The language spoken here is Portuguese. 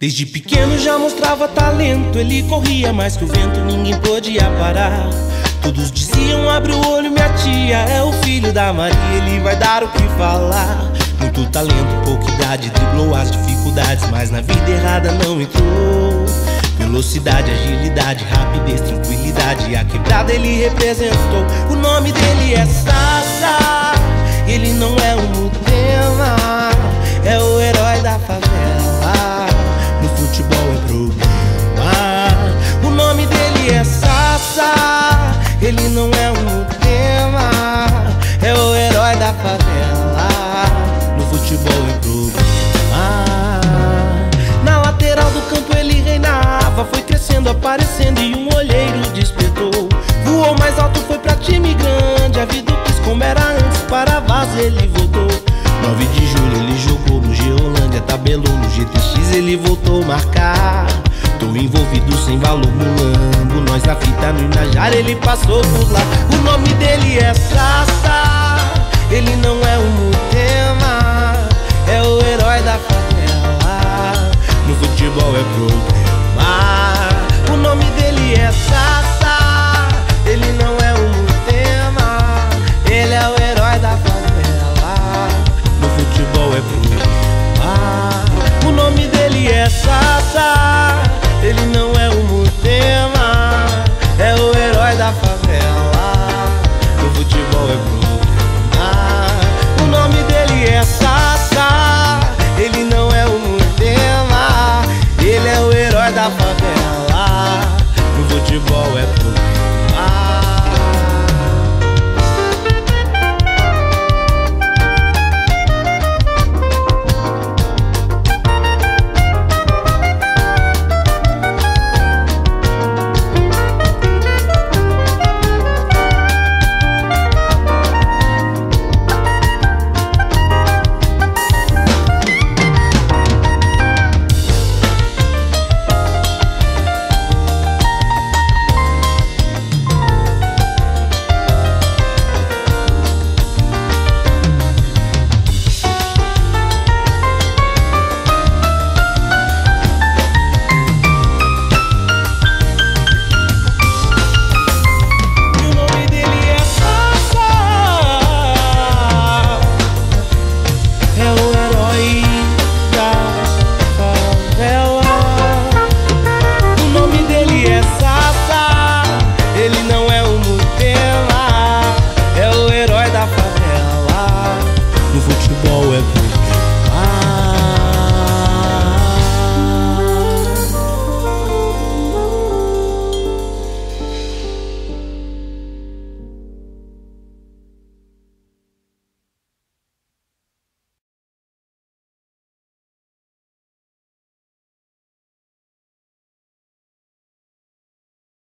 Desde pequeno já mostrava talento, ele corria mais que o vento, ninguém podia parar. Todos diziam, abre o olho minha tia, é o filho da Maria, ele vai dar o que falar. Muito talento, pouca idade, driblou as dificuldades, mas na vida errada não entrou. Velocidade, agilidade, rapidez, tranquilidade, a quebrada ele representou. O nome dele é Sassa, ele não é um Mutema, é o herói da favela, no futebol é problema. O nome dele é Sassa, ele não é um Mutema, é o herói da favela, no futebol é problema. Na lateral do campo ele reinava, foi crescendo, aparecendo e um olheiro despertou. Voou mais alto, foi pra time grande, a vida quis como era antes, para a Vaz ele voltou. 9 de julho ele jogou no Geolândia, tabelou no GTX, ele voltou a marcar. Tô envolvido sem valor mulambo, nós na fita no Inajara, ele passou por lá. O nome dele é Sassa, ele não é um